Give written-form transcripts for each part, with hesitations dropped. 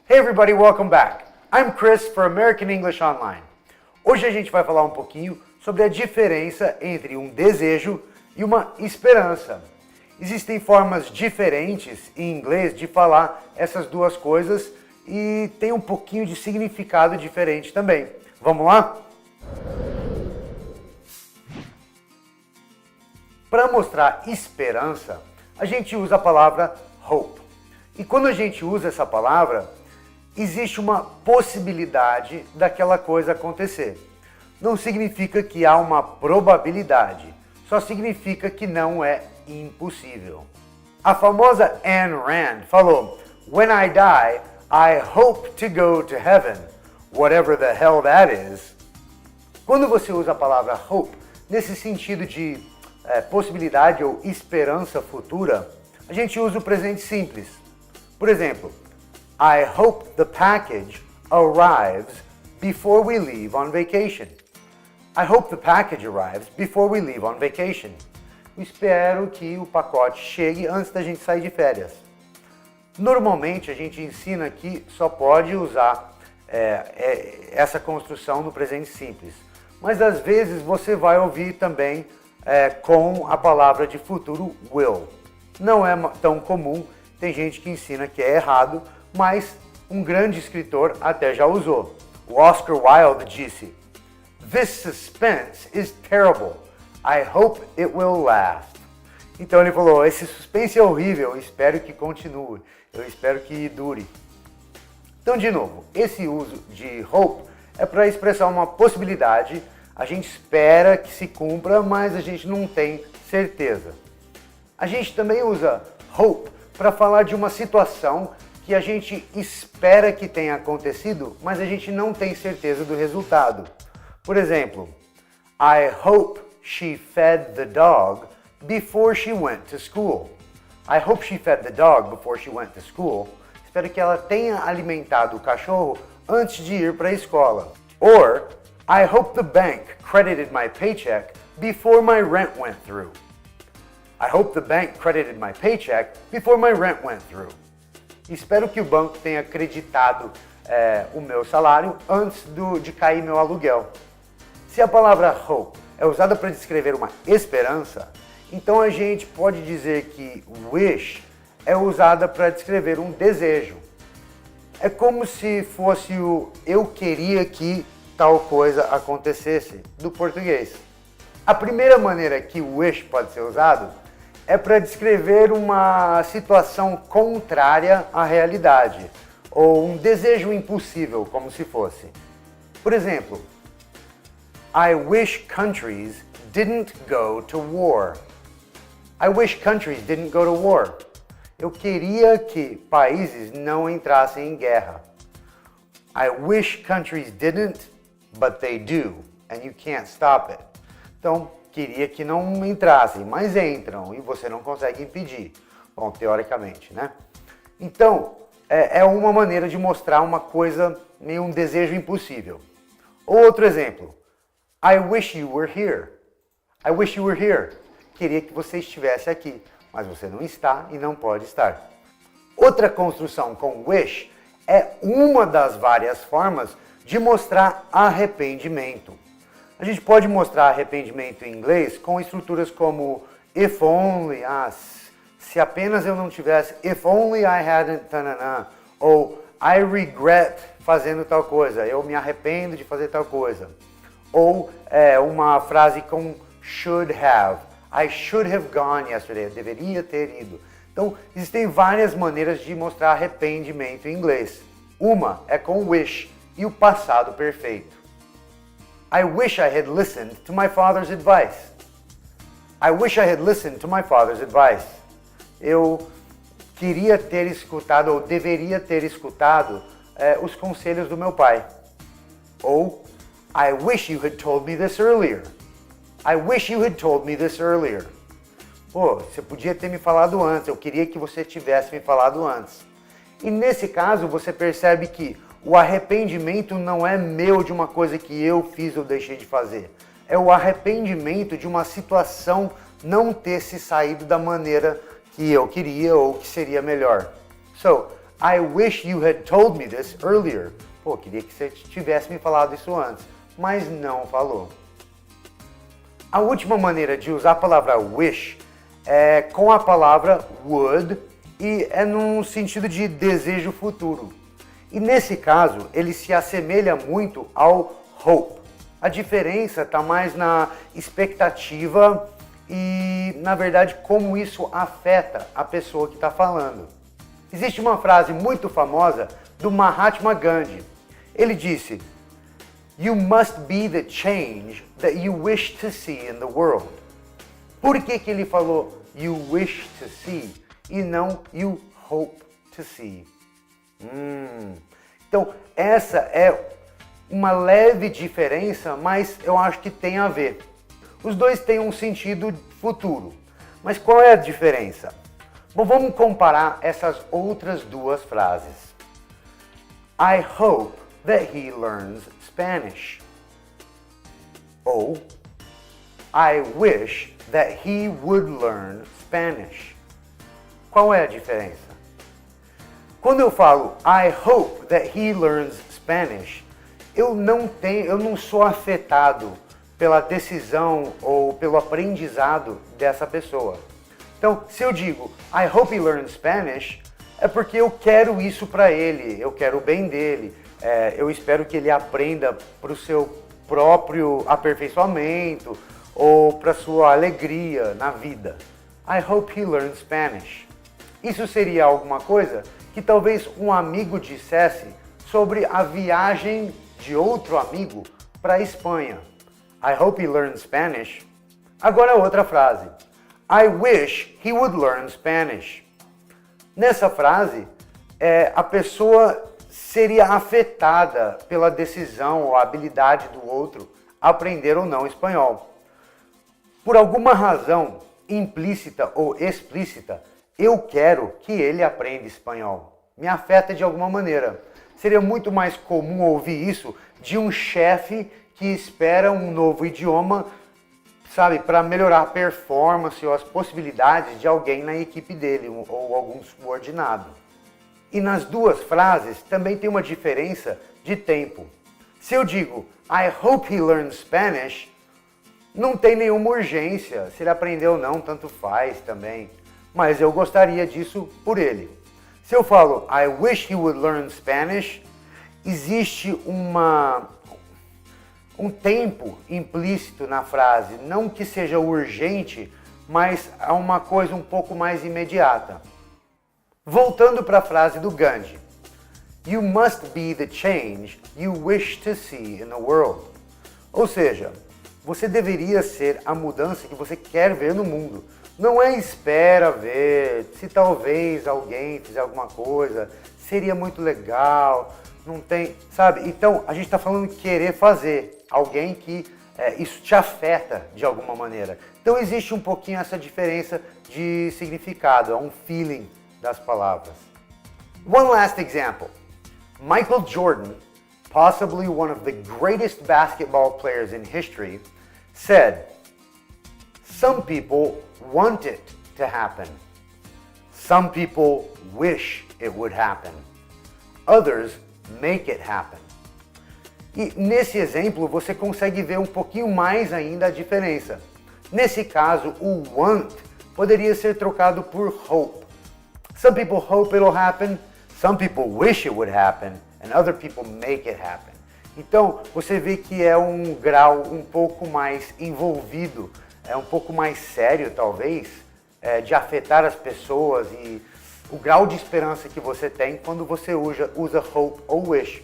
Hey everybody, welcome back. I'm Chris for American English Online. Hoje a gente vai falar um pouquinho sobre a diferença entre um desejo e uma esperança. Existem formas diferentes em inglês de falar essas duas coisas e tem um pouquinho de significado diferente também. Vamos lá? Para mostrar esperança, a gente usa a palavra hope. E quando a gente usa essa palavra, existe uma possibilidade daquela coisa acontecer. Não significa que há uma probabilidade, só significa que não é impossível. A famosa Ayn Rand falou: "When I die, I hope to go to heaven, whatever the hell that is." Quando você usa a palavra hope nesse sentido de possibilidade ou esperança futura, a gente usa o presente simples. Por exemplo, I hope the package arrives before we leave on vacation. I hope the package arrives before we leave on vacation. Eu espero que o pacote chegue antes da gente sair de férias. Normalmente a gente ensina que só pode usar essa construção no presente simples. Mas às vezes você vai ouvir também com a palavra de futuro will. Não é tão comum, tem gente que ensina que é errado, mas um grande escritor até já usou. O Oscar Wilde disse: "This suspense is terrible. I hope it will last." Então ele falou, esse suspense é horrível, eu espero que continue, eu espero que dure. Então, de novo, esse uso de hope é para expressar uma possibilidade, a gente espera que se cumpra, mas a gente não tem certeza. A gente também usa hope para falar de uma situação que a gente espera que tenha acontecido, mas a gente não tem certeza do resultado. Por exemplo, I hope she fed the dog before she went to school. I hope she fed the dog before she went to school. Espero que ela tenha alimentado o cachorro antes de ir para a escola. Or, I hope the bank credited my paycheck before my rent went through. I hope the bank credited my paycheck before my rent went through. Espero que o banco tenha creditado o meu salário antes de cair meu aluguel. Se a palavra hope é usada para descrever uma esperança, então a gente pode dizer que wish é usada para descrever um desejo. É como se fosse o eu queria que tal coisa acontecesse, do português. A primeira maneira que wish pode ser usado é para descrever uma situação contrária à realidade, ou um desejo impossível, como se fosse. Por exemplo, I wish countries didn't go to war. I wish countries didn't go to war. Eu queria que países não entrassem em guerra. I wish countries didn't, but they do, and you can't stop it. Então, queria que não entrassem, mas entram e você não consegue impedir. Bom, teoricamente, né? Então, é uma maneira de mostrar uma coisa, meio um desejo impossível. Outro exemplo. I wish you were here. I wish you were here. Queria que você estivesse aqui, mas você não está e não pode estar. Outra construção com wish é uma das várias formas de mostrar arrependimento. A gente pode mostrar arrependimento em inglês com estruturas como if only, se apenas eu não tivesse, if only I hadn't, tanana, ou I regret fazendo tal coisa, eu me arrependo de fazer tal coisa. Ou uma frase com should have, I should have gone yesterday, eu deveria ter ido. Então, existem várias maneiras de mostrar arrependimento em inglês. Uma é com wish e o passado perfeito. I wish I had listened to my father's advice. I wish I had listened to my father's advice. Eu queria ter escutado ou deveria ter escutado os conselhos do meu pai. Ou I wish you had told me this earlier. I wish you had told me this earlier. Pô, você podia ter me falado antes, eu queria que você tivesse me falado antes. E nesse caso você percebe que o arrependimento não é meu de uma coisa que eu fiz ou deixei de fazer. É o arrependimento de uma situação não ter se saído da maneira que eu queria ou que seria melhor. So, I wish you had told me this earlier. Pô, queria que você tivesse me falado isso antes, mas não falou. A última maneira de usar a palavra wish é com a palavra would e é num sentido de desejo futuro. E nesse caso, ele se assemelha muito ao hope. A diferença está mais na expectativa e, na verdade, como isso afeta a pessoa que está falando. Existe uma frase muito famosa do Mahatma Gandhi. Ele disse: "You must be the change that you wish to see in the world." Por que ele falou "you wish to see" e não "you hope to see"? Então, essa é uma leve diferença, mas eu acho que tem a ver. Os dois têm um sentido futuro. Mas qual é a diferença? Bom, vamos comparar essas outras duas frases. I hope that he learns Spanish. Ou I wish that he would learn Spanish. Qual é a diferença? Quando eu falo I hope that he learns Spanish, eu não sou afetado pela decisão ou pelo aprendizado dessa pessoa. Então, se eu digo I hope he learns Spanish, é porque eu quero isso para ele, eu quero o bem dele, eu espero que ele aprenda para o seu próprio aperfeiçoamento ou para sua alegria na vida. I hope he learns Spanish. Isso seria alguma coisa que talvez um amigo dissesse sobre a viagem de outro amigo para a Espanha. I hope he learns Spanish. Agora outra frase. I wish he would learn Spanish. Nessa frase, a pessoa seria afetada pela decisão ou habilidade do outro aprender ou não espanhol. Por alguma razão, implícita ou explícita, eu quero que ele aprenda espanhol. Me afeta de alguma maneira. Seria muito mais comum ouvir isso de um chefe que espera um novo idioma, sabe, para melhorar a performance ou as possibilidades de alguém na equipe dele ou algum subordinado. E nas duas frases também tem uma diferença de tempo. Se eu digo I hope he learns Spanish, não tem nenhuma urgência. Se ele aprendeu ou não, tanto faz também. Mas eu gostaria disso por ele. Se eu falo I wish he would learn Spanish, existe um tempo implícito na frase. Não que seja urgente, mas é uma coisa um pouco mais imediata. Voltando para a frase do Gandhi. You must be the change you wish to see in the world. Ou seja, você deveria ser a mudança que você quer ver no mundo. Não é espera ver, se talvez alguém fizer alguma coisa, seria muito legal, não tem, sabe? Então, a gente está falando de querer fazer, alguém que isso te afeta de alguma maneira. Então, existe um pouquinho essa diferença de significado, é um feeling das palavras. One last example. Michael Jordan, possibly one of the greatest basketball players in history, said, "Some people want it to happen. Some people wish it would happen. Others make it happen." E nesse exemplo você consegue ver um pouquinho mais ainda a diferença. Nesse caso, o want poderia ser trocado por hope. Some people hope it'll happen, some people wish it would happen, and other people make it happen. Então, você vê que é um grau um pouco mais envolvido, é um pouco mais sério, talvez, de afetar as pessoas e o grau de esperança que você tem quando você usa hope ou wish.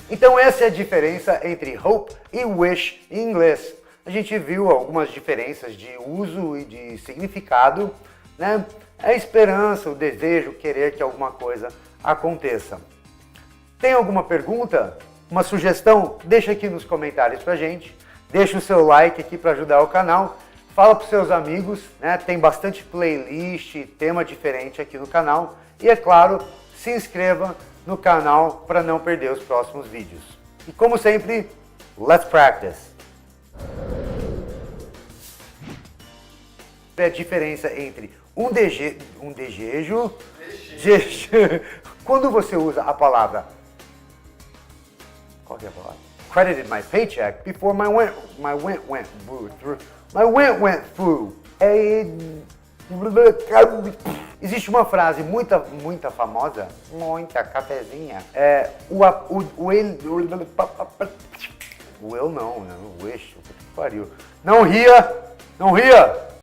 Então, essa é a diferença entre hope e wish em inglês. A gente viu algumas diferenças de uso e de significado, né? A esperança, o desejo, querer que alguma coisa aconteça. Tem alguma pergunta? Uma sugestão? Deixa aqui nos comentários pra gente. Deixa o seu like aqui para ajudar o canal. Fala para os seus amigos, né? Tem bastante playlist, tema diferente aqui no canal. E é claro, se inscreva no canal para não perder os próximos vídeos. E como sempre, let's practice! A diferença entre Um desejo. Quando você usa a palavra, qual que é a palavra? Credited my paycheck before my rent went through. My rent went through. Existe uma frase muito famosa, muita cafezinha. Will não, wish, que pariu. Não ria, não ria.